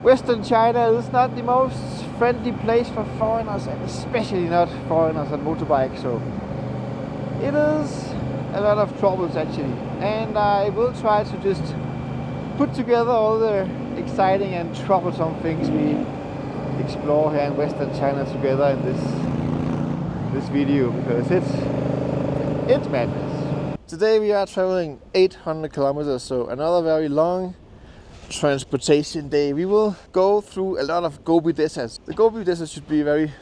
Western China is not the most friendly place for foreigners, and especially not foreigners on motorbike, so it is a lot of troubles actually. And I will try to just put together all the exciting and troublesome things we explore here in Western China together in this video, because it's madness. Today we are traveling 800 kilometers, so another very long transportation day. We will go through a lot of Gobi deserts. The Gobi desert should be a very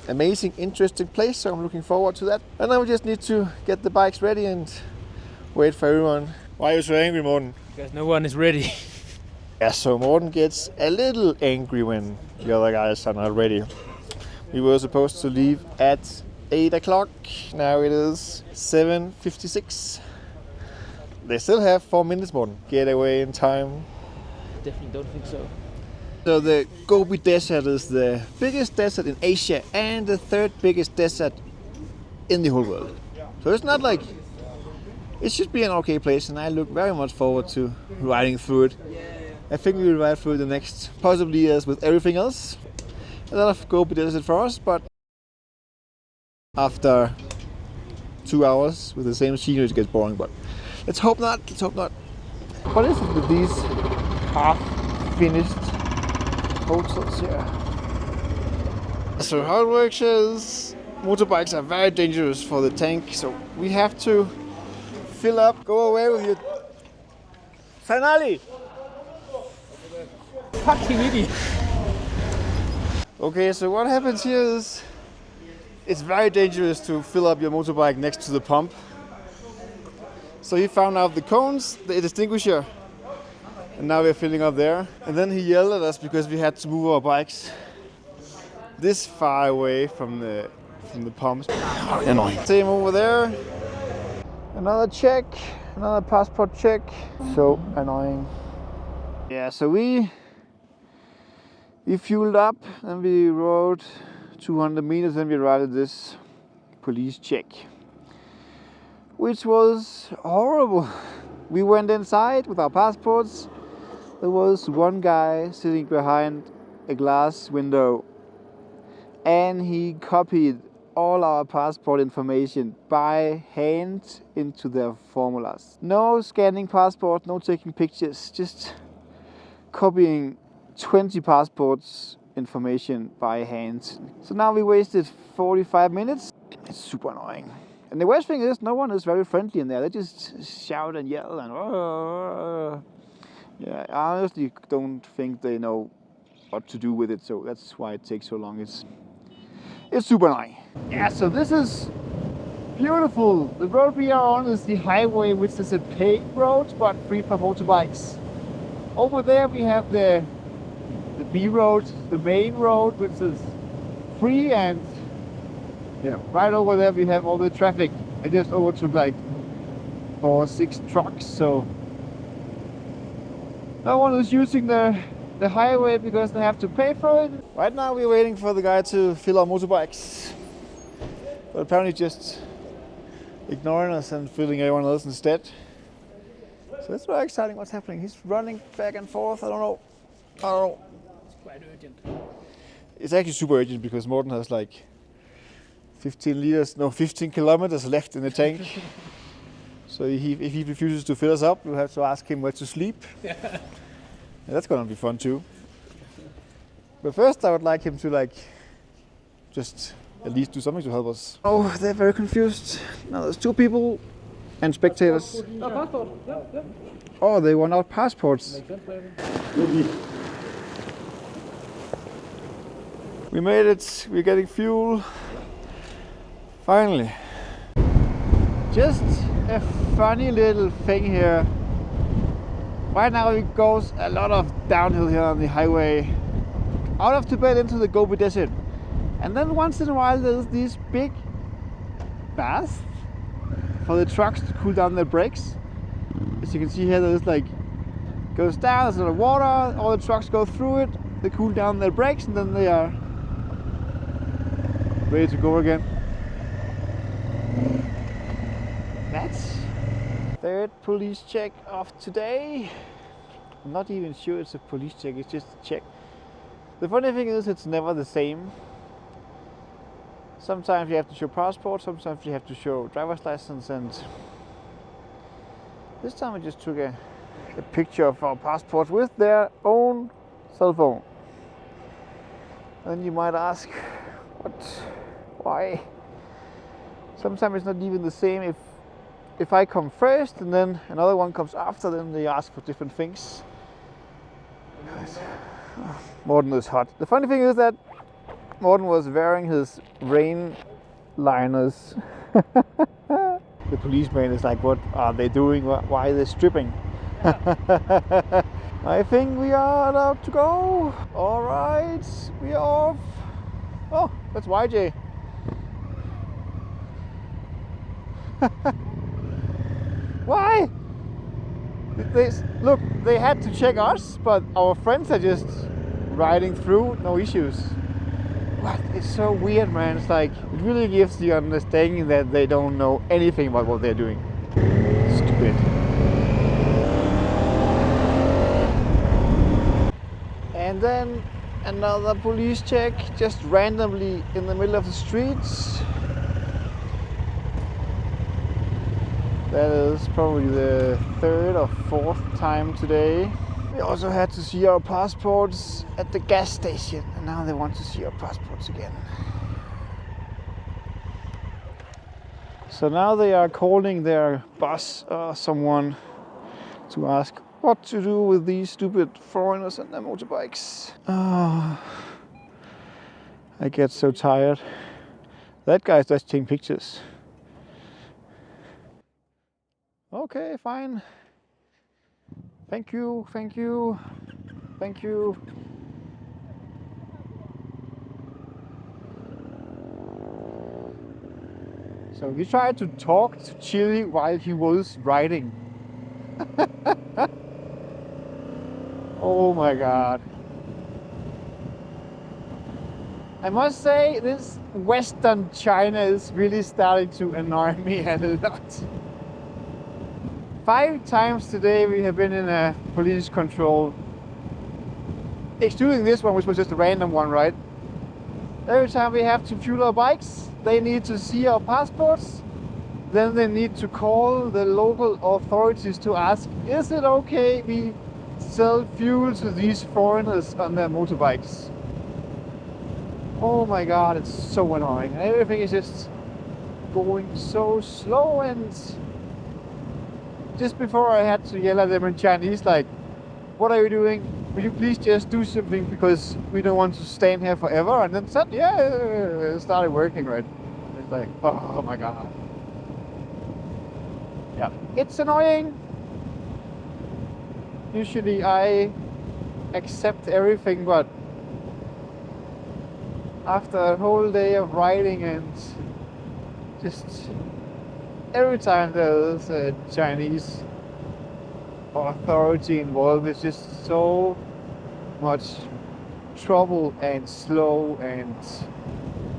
amazing, interesting place, so I'm looking forward to that. And now we just need to get the bikes ready and wait for everyone. Why are you so angry, Morten? Because no one is ready. Yeah, so Morten gets a little angry when the other guys are not ready. We were supposed to leave at 8 o'clock. Now it is 7:56. They still have 4 minutes, Morten. Get away in time. Definitely don't think so. So the Gobi Desert is the biggest desert in Asia and the third biggest desert in the whole world. So it's not like, it should be an okay place, and I look very much forward to riding through it. I think we will ride through the next possibly years with everything else. A lot of Gobi Desert for us, but after 2 hours with the same scenery it gets boring, but let's hope not, let's hope not. What is it with these half-finished hotels here? So how it works is motorbikes are very dangerous for the tank, so we have to fill up. Go away with your finale. Fucking idiot. Okay, so what happens here is it's very dangerous to fill up your motorbike next to the pump. So he found out the cones, the extinguisher, and now we're filling up there. And then he yelled at us because we had to move our bikes this far away from the pumps. Oh, annoying. Same over there. Another check, another passport check. So annoying. Yeah, so we fueled up and we rode 200 meters and we arrived at this police check, which was horrible. We went inside with our passports. There was one guy sitting behind a glass window and he copied all our passport information by hand into their formulas. No scanning passport, no taking pictures, just copying 20 passports information by hand. So now we wasted 45 minutes. It's super annoying. And the worst thing is, no one is very friendly in there. They just shout and yell and yeah, I honestly don't think they know what to do with it, so that's why it takes so long. It's super annoying. Yeah, so this is beautiful. The road we are on is the highway, which is a paved road, but free for motorbikes. Over there we have the B road, the main road, which is free, and yeah, right over there we have all the traffic. I just overtook like 4 or 6 trucks, so no one is using the highway because they have to pay for it. Right now we're waiting for the guy to fill our motorbikes, but apparently just ignoring us and filling everyone else instead. So it's very exciting what's happening. He's running back and forth. I don't know. It's quite urgent. It's actually super urgent because Morten has like 15 kilometers left in the tank. So if he refuses to fill us up, we'll have to ask him where to sleep. Yeah, that's gonna be fun too. But first I would like him to like just at least do something to help us. Oh, they're very confused. Now there's 2 people and spectators. No passport. Yeah. Oh, they want out passports. We made it. We're getting fuel. Finally. Just a funny little thing here. Right now it goes a lot of downhill here on the highway out of Tibet into the Gobi Desert. And then once in a while there's these big baths for the trucks to cool down their brakes. As you can see here, there's like, goes down, there's a lot of water, all the trucks go through it, they cool down their brakes, and then they are ready to go again. That's third police check of today. I'm not even sure it's a police check, it's just a check. The funny thing is, it's never the same. Sometimes you have to show passport, sometimes you have to show driver's license, and this time I just took a picture of our passport with their own cell phone. And you might ask, why? Sometimes it's not even the same. If I come first and then another one comes after, then they ask for different things. Morten is hot. The funny thing is that Morten was wearing his rain liners. The policeman is like, what are they doing? Why are they stripping? I think we are allowed to go. All right, we are off. Oh, that's YJ. Why? Look, they had to check us, but our friends are just riding through, no issues. What? It's so weird, man. It's like, it really gives the understanding that they don't know anything about what they're doing. Stupid. And then another police check, just randomly in the middle of the streets. That is probably the third or fourth time today. We also had to see our passports at the gas station, and now they want to see our passports again. So now they are calling their boss or someone to ask what to do with these stupid foreigners and their motorbikes. Oh, I get so tired. That guy's just taking pictures. Okay, fine. Thank you, thank you, thank you. So he tried to talk to Chile while he was riding. Oh my god. I must say, this Western China is really starting to annoy me a lot. 5 times today we have been in a police control, excluding this one, which was just a random one, right? Every time we have to fuel our bikes, they need to see our passports, then they need to call the local authorities to ask, is it okay we sell fuel to these foreigners on their motorbikes? Oh my god, it's so annoying. Everything is just going so slow, and just before I had to yell at them in Chinese, like, what are you doing? Will you please just do something, because we don't want to stand here forever? And then suddenly, yeah, it started working, right? It's like, oh my god. Yeah, it's annoying. Usually I accept everything, but after a whole day of riding and just every time there's a Chinese authority involved, it's just so much trouble and slow and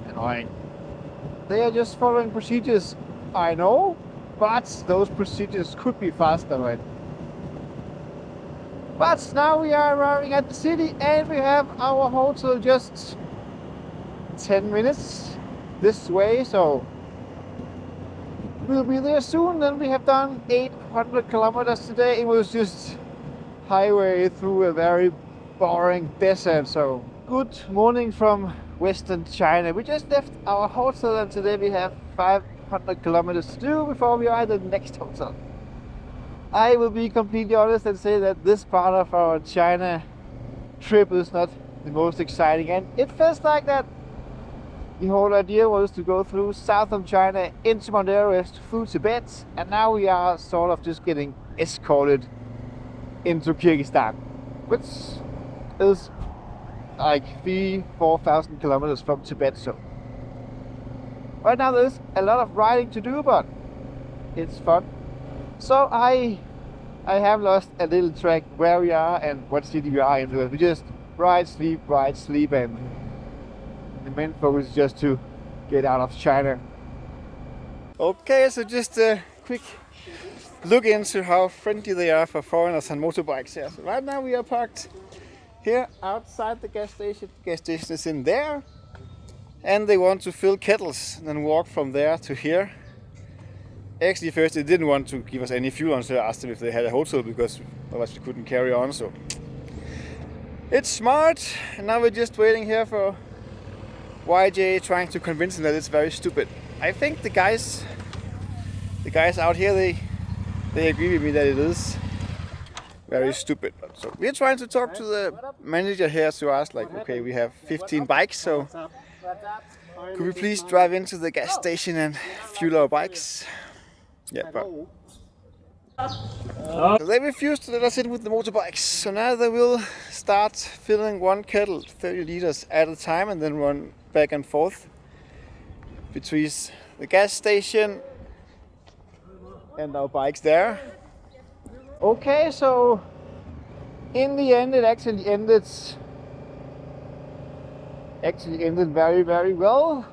annoying. They are just following procedures, I know, but those procedures could be faster, right? But now we are arriving at the city, and we have our hotel just 10 minutes this way, so we'll be there soon. Then we have done 800 kilometers today. It was just highway through a very boring desert. So good morning from Western China. We just left our hotel, and today we have 500 kilometers to do before we are at the next hotel. I will be completely honest and say that this part of our China trip is not the most exciting, and it feels like that the whole idea was to go through south of China into Mount Everest through Tibet, and now we are sort of just getting escorted into Kyrgyzstan, which is like 4,000 kilometers from Tibet. So right now there's a lot of riding to do, but it's fun. So I have lost a little track where we are and what city we are in. We just ride, sleep, and the main focus is just to get out of China. Okay, so just a quick look into how friendly they are for foreigners and motorbikes here. So right now we are parked here outside the gas station. The gas station is in there. And they want to fill kettles and then walk from there to here. Actually, first they didn't want to give us any fuel until I asked them if they had a hotel, because otherwise we couldn't carry on. So it's smart. And now we're just waiting here for YJ, trying to convince them that it's very stupid. I think the guys out here, they agree with me that it is very stupid. So we're trying to talk to the manager here to ask, like, okay, we have 15 bikes, so could we please drive into the gas station and fuel our bikes? Yeah, but so they refused to let us in with the motorbikes. So now they will start filling one kettle, 30 liters at a time, and then run back and forth between the gas station and our bikes there. Okay, so in the end it actually ended very, very well.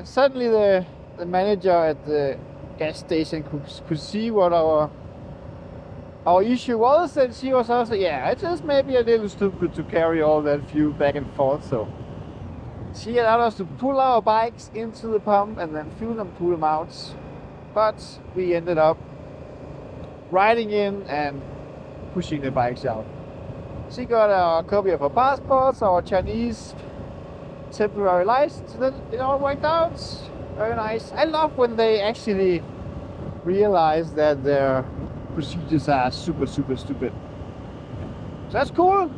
Suddenly the manager at the gas station could see what our issue was, and she was also, yeah, it is maybe a little stupid to carry all that fuel back and forth. So she allowed us to pull our bikes into the pump and then fuel them, pull them out. But we ended up riding in and pushing the bikes out. She got a copy of our passports, our Chinese temporary license, and then it all worked out. Very nice. I love when they actually realize that their procedures are super, super stupid. So that's cool.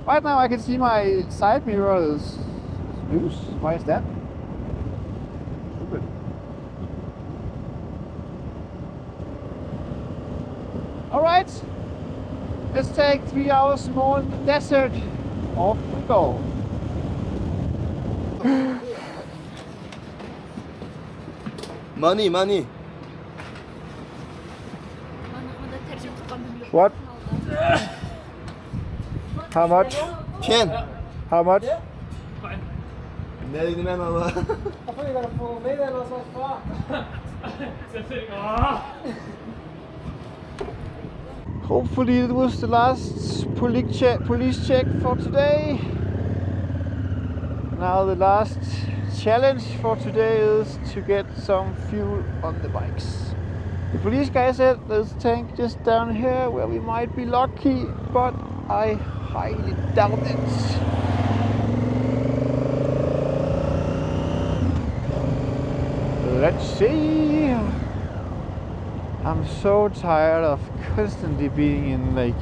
Right now I can see my side mirror is loose. Why is that? Stupid. Alright, let's take 3 hours more in the desert. Off we go. Money. What? How much? 10. How much? Ne man Allah. Hopefully it was the last police check for today. Now the last challenge for today is to get some fuel on the bikes. The police guy said there's a tank just down here where we might be lucky, but I highly doubt it. Let's see. I'm so tired of constantly being in like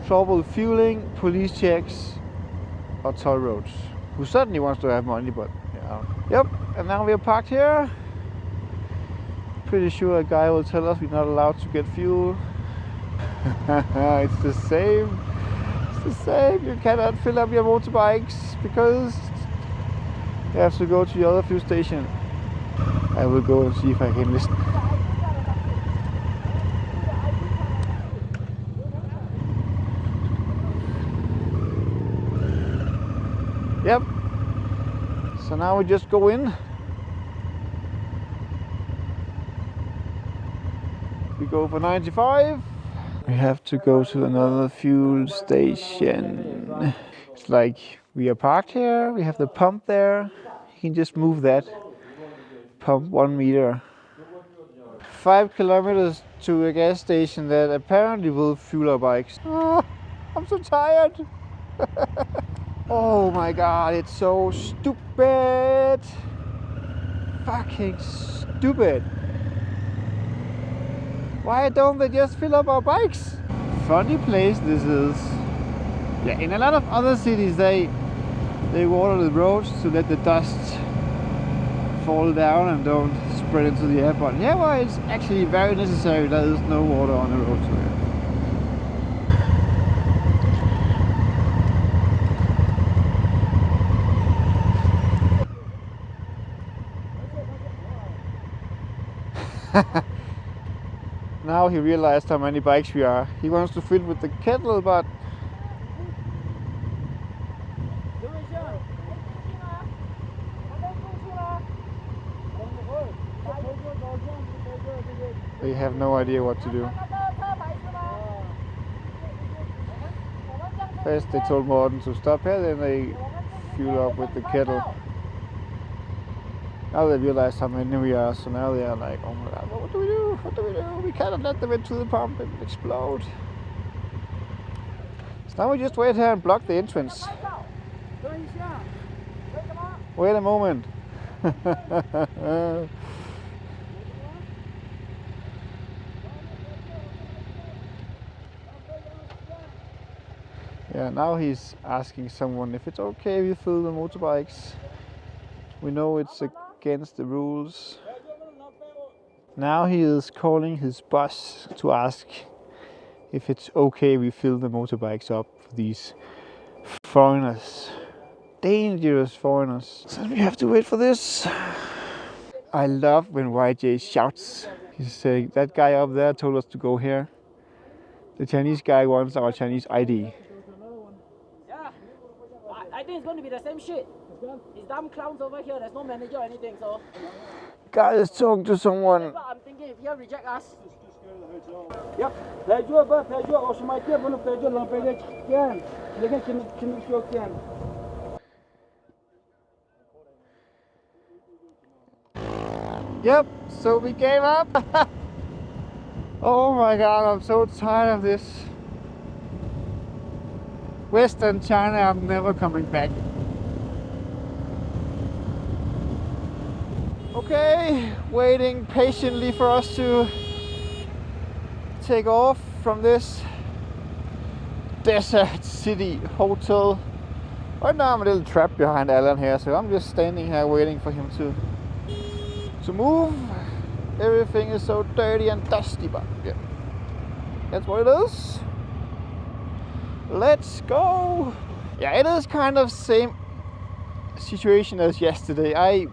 trouble fueling, police checks, or toll roads. Who certainly wants to have money, but yeah. Yep, and now we're parked here. Pretty sure a guy will tell us we're not allowed to get fuel. It's the same. It's the same. You cannot fill up your motorbikes because you have to go to the other fuel station. I will go and see if I can listen. Yep. So now we just go in. We go for 95. We have to go to another fuel station. It's like we are parked here. We have the pump there. You can just move that pump 1 meter. 5 kilometers to a gas station that apparently will fuel our bikes. Oh, I'm so tired. Oh my god, it's so stupid. Fucking stupid. Why don't they just fill up our bikes? Funny place this is. Yeah, in a lot of other cities they water the roads to let the dust fall down and don't spread into the air. But here, well, it's actually very necessary. There is no water on the road. So yeah. Now he realized how many bikes we are. He wants to fill with the kettle, but they have no idea what to do. First they told Morten to stop here, then they fuel up with the kettle. Now they realize how many we are, so now they are like, oh my god, what do we do? What do we do? We cannot let them into the pump, it will explode. So now we just wait here and block the entrance. Wait a moment. Yeah, now he's asking someone if it's okay if you fill the motorbikes. We know it's against the rules. Now he is calling his boss to ask if it's okay we fill the motorbikes up for these foreigners. Dangerous foreigners. So we have to wait for this. I love when YJ shouts. He's saying, that guy up there told us to go here. The Chinese guy wants our Chinese ID. Yeah, I think it's going to be the same shit. It's damn clowns over here. There's no manager or anything, so. Guy is talking to someone. But I'm thinking if you reject us. Yep. Yep, so we gave up. Oh my god, I'm so tired of this. Western China, I'm never coming back. Okay, waiting patiently for us to take off from this desert city hotel. Right now I'm a little trapped behind Alan here, so I'm just standing here waiting for him to move. Everything is so dirty and dusty, but yeah, that's what it is. Let's go. Yeah, it is kind of same situation as yesterday. I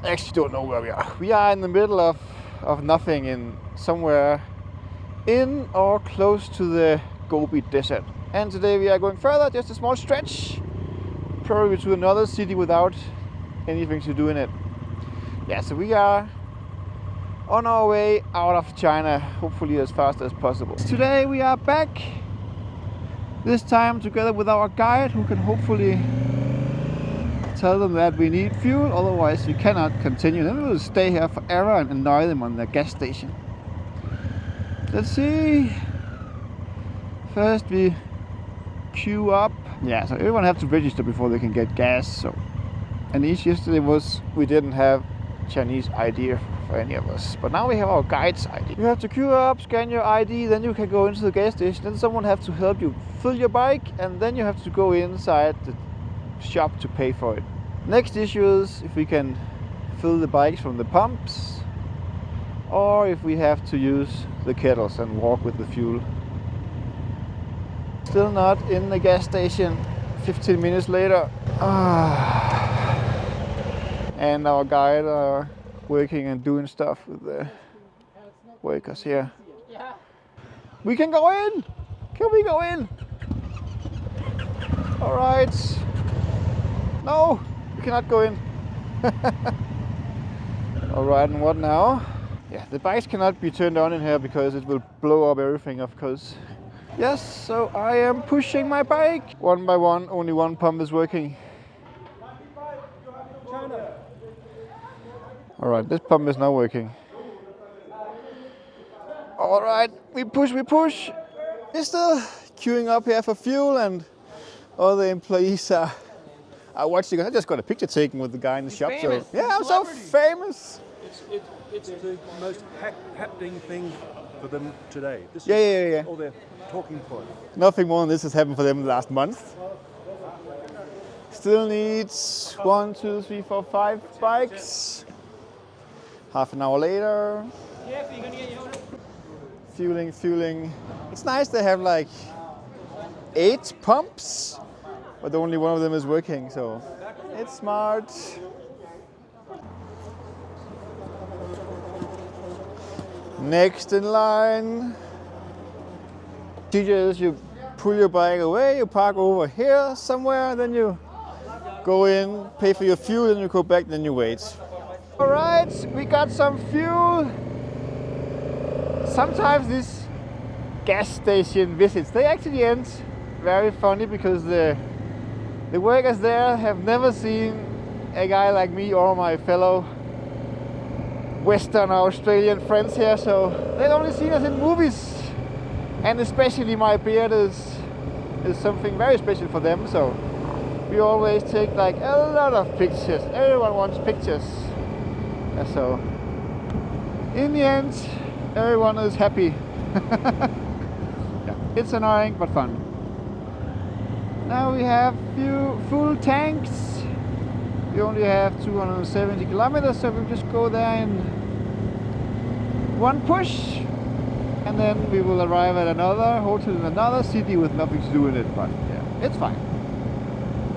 actually don't know where we are. We are in the middle of nothing, in somewhere in or close to the Gobi Desert. And today we are going further, just a small stretch, probably to another city without anything to do in it. Yeah, so we are on our way out of China, hopefully as fast as possible. Today we are back, this time together with our guide, who can hopefully tell them that we need fuel, otherwise we cannot continue. Then we will stay here forever and annoy them on the gas station. Let's see. First we queue up. Yeah, so everyone have to register before they can get gas. So, and the issue yesterday was we didn't have Chinese ID for any of us, but now we have our guide's ID. You have to queue up, scan your ID, then you can go into the gas station. Then someone have to help you fill your bike, and then you have to go inside the shop to pay for it. Next issue is if we can fill the bikes from the pumps, or if we have to use the kettles and walk with the fuel. Still not in the gas station. 15 minutes later. And our guide are working and doing stuff with the workers here. We can go in! Can we go in? Alright. No, we cannot go in. Alright, and what now? Yeah, the bikes cannot be turned on in here because it will blow up everything, of course. Yes, so I am pushing my bike. One by one, only one pump is working. Alright, this pump is not working. Alright, we push. We're still queuing up here for fuel, and all the employees are watching. I just got a picture taken with the guy in the shop. Famous. So yeah, I'm so famous. It's the most happening thing for them today. This Yeah. is all their talking point. Nothing more than this has happened for them in the last month. Still needs 1, 2, 3, 4, 5 bikes. Half an hour later. Fueling. It's nice they have like 8 pumps, but only one of them is working, so it's smart. Next in line. Procedure is you pull your bike away, you park over here somewhere, then you go in, pay for your fuel, then you go back, then you wait. Alright, we got some fuel. Sometimes this gas station visits. They actually end very funny because the workers there have never seen a guy like me or my fellow Western or Australian friends here, so they've only seen us in movies, and especially my beard is something very special for them, so we always take like a lot of pictures. Everyone wants pictures, so in the end everyone is happy. Yeah, it's annoying but fun. Now we have few full tanks. We only have 270 kilometers, so we'll just go there in one push, and then we will arrive at another hotel in another city with nothing to do in it, but yeah, it's fine.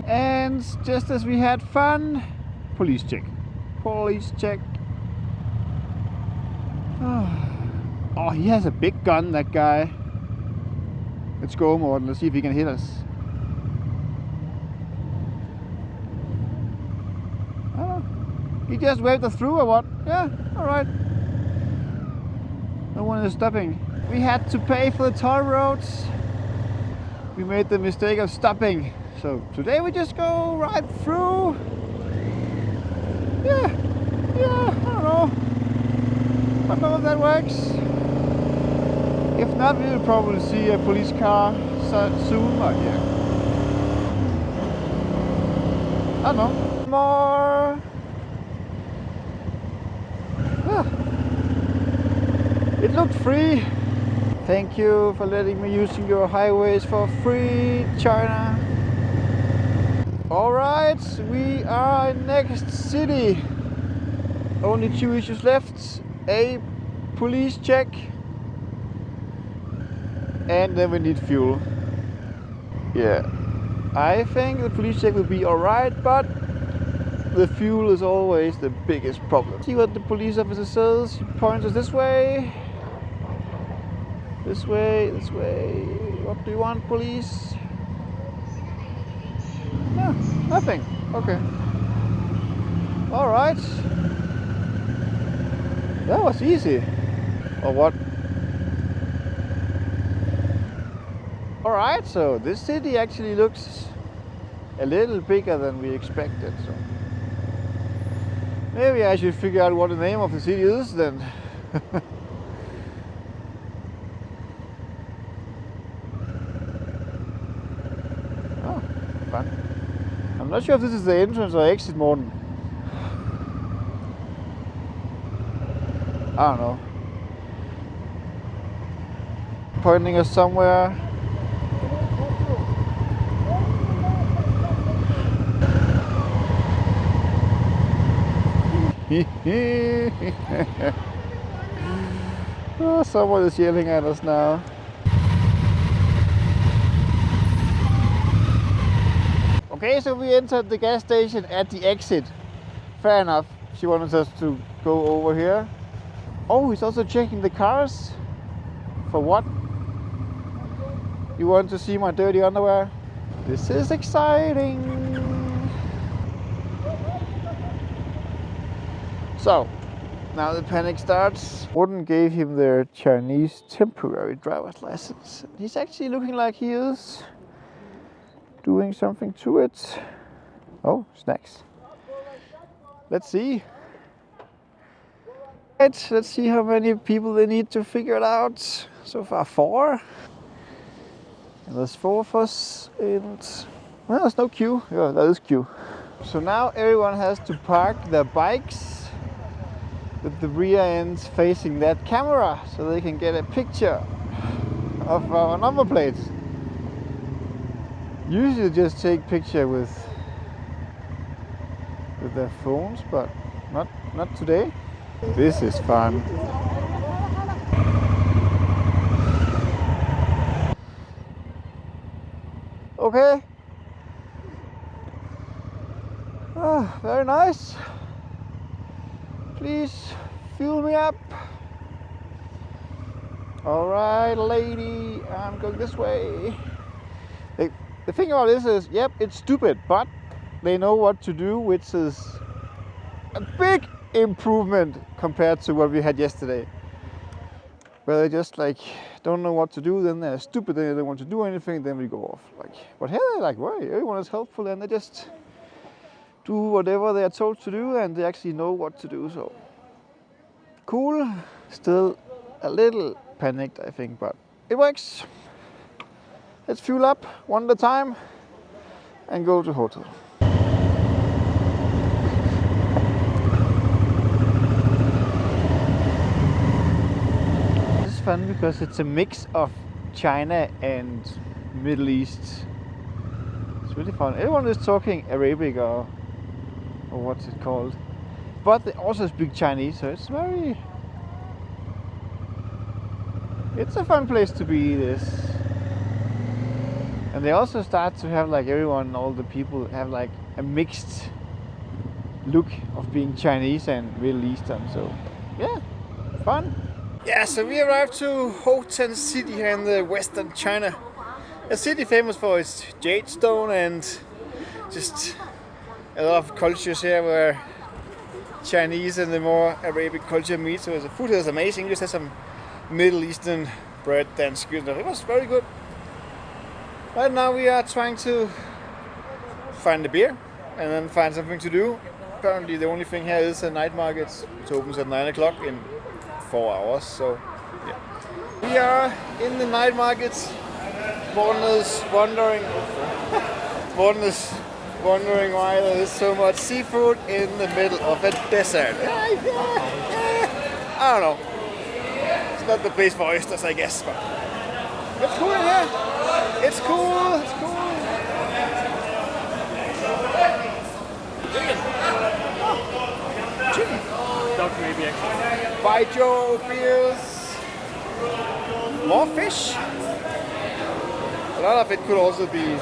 And just as we had fun, police check. Police check. Oh, he has a big gun, that guy. Let's go, Morten. Let's see if he can hit us. Oh, he just waved us through or what? Yeah, alright. No one is stopping. We had to pay for the toll roads. We made the mistake of stopping. So today we just go right through. Yeah, I don't know. But none of that works. If not, we will probably see a police car soon, but yeah. I don't know. More. It looked free. Thank you for letting me using your highways for free, China. Alright, we are in next city. Only 2 issues left. A police check. And then we need fuel. Yeah, I think the police check will be alright, but the fuel is always the biggest problem. See what the police officer says. He points us this way. This way, this way. What do you want, police? No, nothing. Okay. Alright. That was easy. Or what? Alright, so this city actually looks a little bigger than we expected. So maybe I should figure out what the name of the city is then. Oh, fun. I'm not sure if this is the entrance or exit, Morten. I don't know. Pointing us somewhere. Oh, someone is yelling at us now. Okay, so we entered the gas station at the exit. Fair enough. She wanted us to go over here. Oh, he's also checking the cars. For what? You want to see my dirty underwear? This is exciting. So, now the panic starts. Morten gave him their Chinese temporary driver's license. He's actually looking like he is doing something to it. Oh, snacks. Let's see. Right, let's see how many people they need to figure it out. So far 4. And there's 4 of us, and well, there's no queue. Yeah, that is queue. So now everyone has to park their bikes with the rear ends facing that camera so they can get a picture of our number plates. Usually just take picture with their phones, but not today. This is fun. Okay. Oh, very nice. Please fuel me up. Alright, lady, I'm going this way. The thing about this is, yep, it's stupid, but they know what to do, which is a big improvement compared to what we had yesterday. where they just like don't know what to do, then they're stupid, they don't want to do anything, then we go off. Like, but here they're like, right, everyone is helpful and they just do whatever they are told to do and they actually know what to do. So cool. Still a little panicked, I think, but it works. Let's fuel up one at a time and go to hotel. This is fun because it's a mix of China and Middle East. It's really fun. Everyone is talking Arabic or what's it called, but they also speak Chinese, so it's a fun place to be. This. And they also start to have like everyone, all the people have like a mixed look of being Chinese and Middle Eastern. So yeah, fun. Yeah, so we arrived to Ho Chi Minh City here in the western China. A city famous for its jade stone and just a lot of cultures here where Chinese and the more Arabic culture meet. So the food here is amazing. We just had some Middle Eastern bread and squid. It was very good. Right now we are trying to find a beer and then find something to do. Currently the only thing here is a night market. It opens at 9 o'clock in 4 hours. So yeah. We are in the night market. Forigners wondering why there is so much seafood in the middle of a desert. I don't know. It's not the place for oysters, I guess, but it's cool in here. It's cool. Chicken. Dog maybe actually. By Joe beers. More fish. A lot of it could also be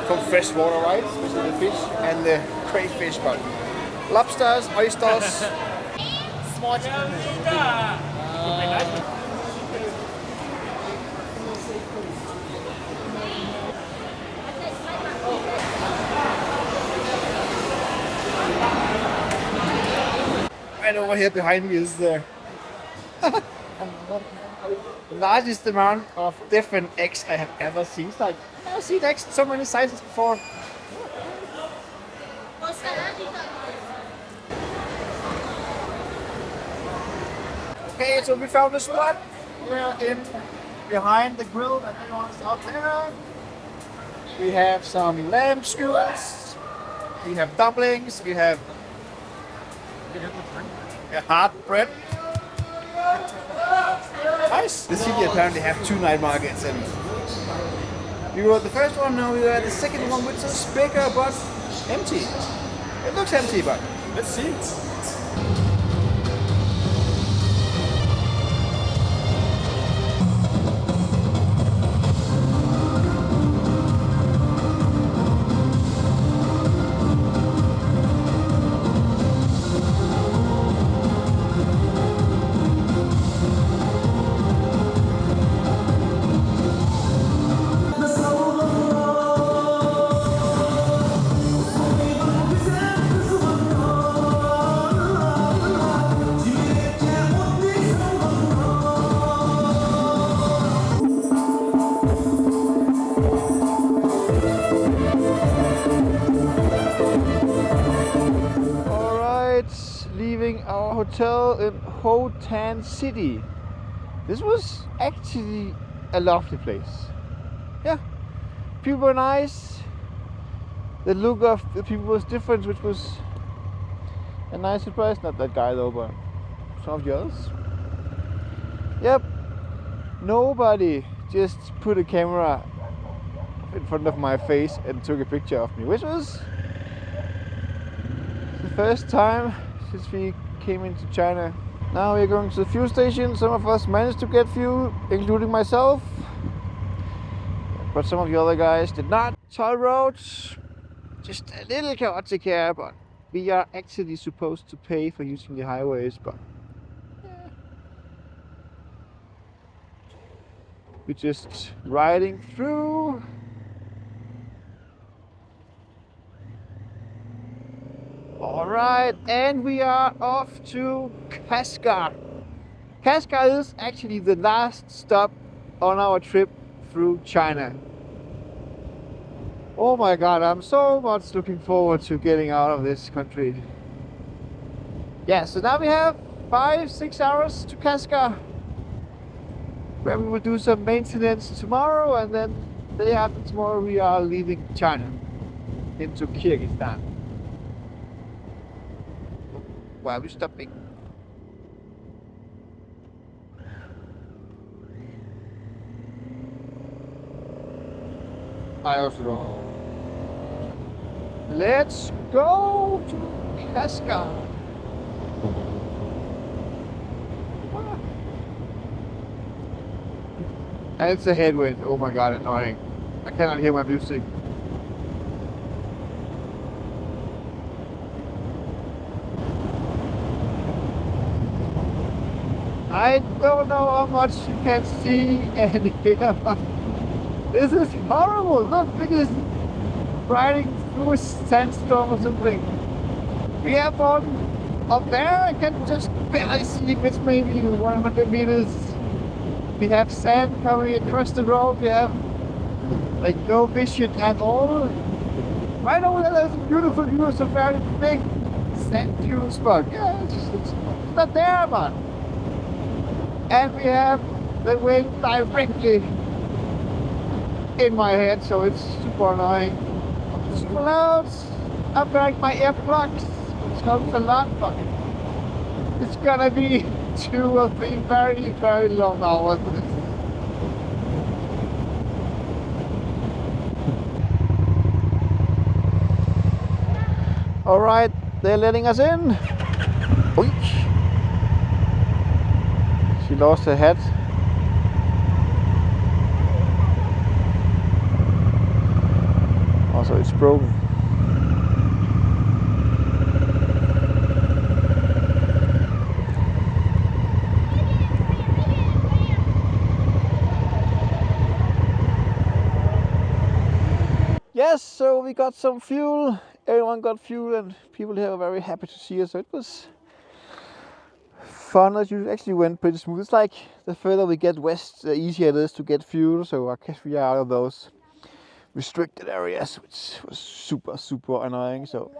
from fresh water, right? Especially the fish and the crayfish, but lobsters, oysters. Small chicken. And over here behind me is the largest amount of different eggs I have ever seen. It's like, I've never seen eggs so many sizes before. Okay, so we found a spot. We're in behind the grill and everyone's out there. We have some lamb skewers. We have dumplings. We have hard bread. Nice. The city apparently have 2 night markets, and we were at the first one. Now we were at the second one, which is bigger but empty. It looks empty, but let's see. Leaving our hotel in Ho Chi Minh City. This was actually a lovely place. Yeah, people were nice. The look of the people was different, which was a nice surprise. Not that guy though, but some of the others. Yep, nobody just put a camera in front of my face and took a picture of me, which was the first time since we came into China. Now we're going to the fuel station. Some of us managed to get fuel, including myself, but some of the other guys did not. Toll roads, just a little chaotic here, but we are actually supposed to pay for using the highways, but yeah. We're just riding through. Alright, and we are off to Kashgar. Kashgar is actually the last stop on our trip through China. Oh my god, I'm so much looking forward to getting out of this country. Yeah, so now we have 5-6 hours to Kashgar, where we will do some maintenance tomorrow, and then the day after tomorrow we are leaving China into Kyrgyzstan. Why are we stopping? I also don't know. Let's go to Kashgar. And it's a headwind. Oh my god, annoying. I cannot hear my music. I don't know how much you can see and hear. This is horrible. Not because riding through a sandstorm or something. We have one up there. I can just barely see if it's maybe 100 meters. We have sand coming across the road. We have like no vision at all. Right over there, there's a beautiful view of some very big sand dune spot. Yeah, it's not there, man. And we have the wind directly in my head, so it's super annoying. Super loud. I'm wearing my earplugs, which helps a lot, but it's gonna be 2 or 3 very, very long hours. Alright, they're letting us in. Oink. She lost her hat. Also, it's broken. Yes, so we got some fuel. Everyone got fuel, and people here are very happy to see us. So it was fun. As you actually went pretty smooth. It's like the further we get west, the easier it is to get fuel. So I guess we are out of those restricted areas, which was super, super annoying. So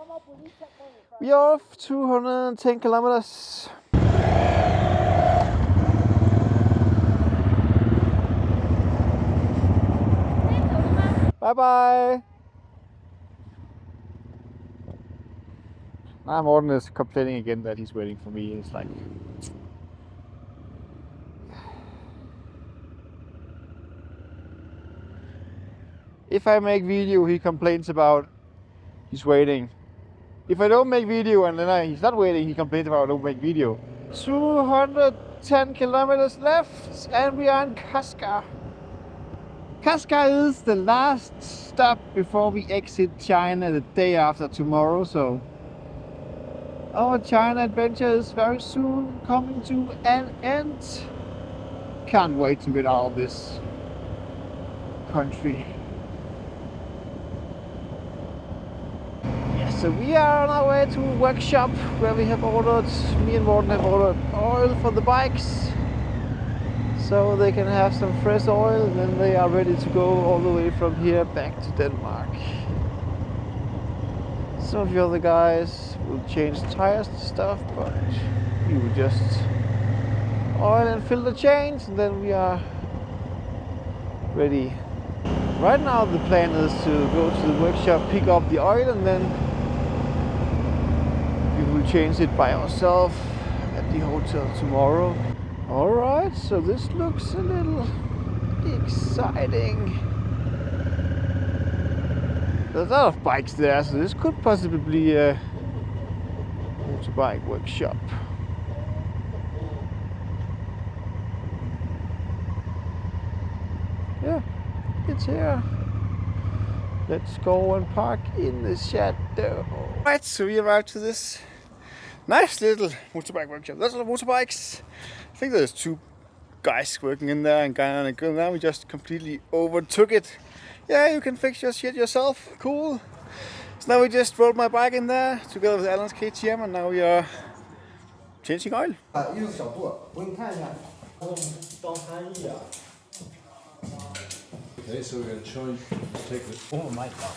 we are off 210 kilometers. Bye bye. Now Morten is complaining again that he's waiting for me. It's like, if I make video, he complains about he's waiting. If I don't make video and then he's not waiting, he complains about I don't make video. 210 kilometers left and we are in Kashgar. Kashgar is the last stop before we exit China the day after tomorrow, so our China adventure is very soon coming to an end. Can't wait to get out of this country. So we are on our way to a workshop where we have ordered, me and Morten have ordered oil for the bikes, so they can have some fresh oil, and then they are ready to go all the way from here back to Denmark. Some of the other guys will change tires and stuff, but we will just oil and filter change, and then we are ready. Right now the plan is to go to the workshop, pick up the oil, and then we will change it by ourselves at the hotel tomorrow. Alright, so this looks a little exciting. There's a lot of bikes there, so this could possibly be a motorbike workshop. Yeah, it's here. Let's go and park in the shadow. Right, so we arrived to this nice little motorbike workshop. There's a lot of motorbikes. I think there's 2 guys working in there and guy and a girl. Now we just completely overtook it. Yeah, you can fix your shit yourself. Cool. So now we just rolled my bike in there together with Alan's KTM, and now we are changing oil. 一个小度，我给你看一下。当翻译啊。Okay, so we're going to try and take the. Oh my god.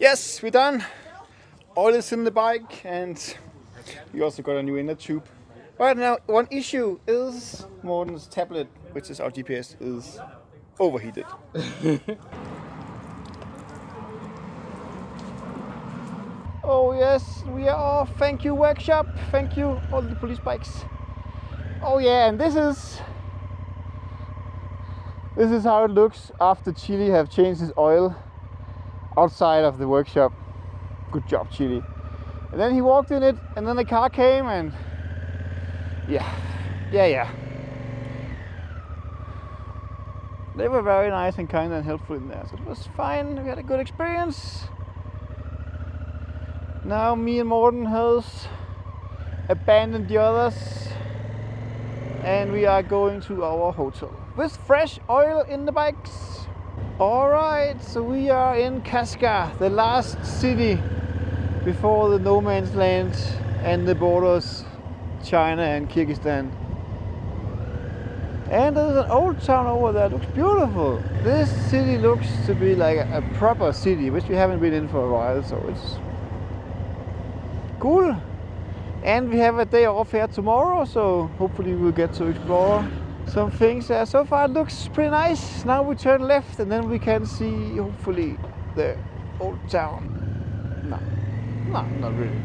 Yes, we're done. Oil is in the bike, and we also got a new inner tube. But now, one issue is Morten's tablet, which is our GPS, is overheated. Oh yes, we are off. Thank you, workshop. Thank you, all the police bikes. Oh yeah, and this is how it looks after Chile have changed his oil outside of the workshop. Good job, Chile. And then he walked in it, and then the car came, and yeah. They were very nice and kind and helpful in there, so it was fine. We had a good experience. Now me and Morten has abandoned the others, and we are going to our hotel with fresh oil in the bikes. Alright, so we are in Kashgar, the last city before the no man's land and the borders China and Kyrgyzstan. And there's an old town over there, it looks beautiful. This city looks to be like a proper city, which we haven't been in for a while, so it's cool. And we have a day off here tomorrow, so hopefully we'll get to explore some things. So far it looks pretty nice. Now we turn left and then we can see, hopefully, the old town. No, not really.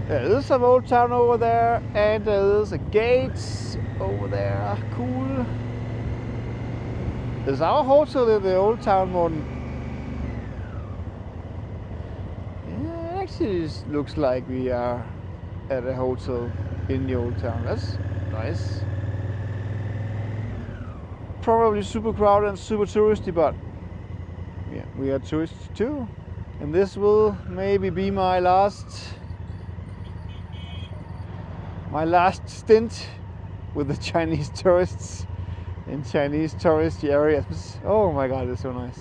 There is some old town over there, and there is a gate over there. Cool. Is our hotel in the old town, Morten? Yeah, it actually looks like we are at a hotel in the old town. That's nice. Probably super crowded and super touristy, but yeah, we are tourists too. And this will maybe be my last stint with the Chinese tourists in Chinese touristy areas. Oh my god, it's so nice.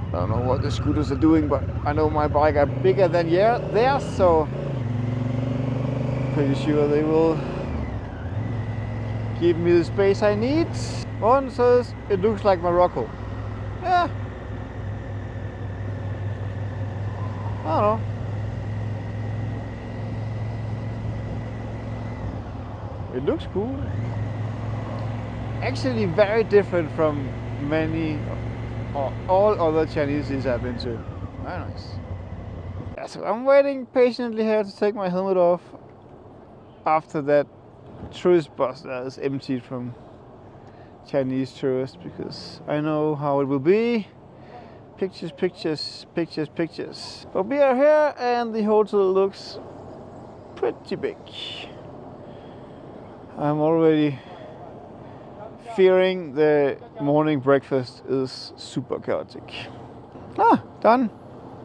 I don't know what the scooters are doing, but I know my bike are bigger than theirs, so pretty sure they will give me the space I need. One says it looks like Morocco. Yeah. I don't know. It looks cool. Actually very different from many or all other Chinese cities I've been to. Very nice. Yeah, so I'm waiting patiently here to take my helmet off after that tourist bus that is emptied from Chinese tourists, because I know how it will be. Pictures, pictures, pictures, pictures. But we are here and the hotel looks pretty big. I'm already fearing the morning breakfast is super chaotic. Done.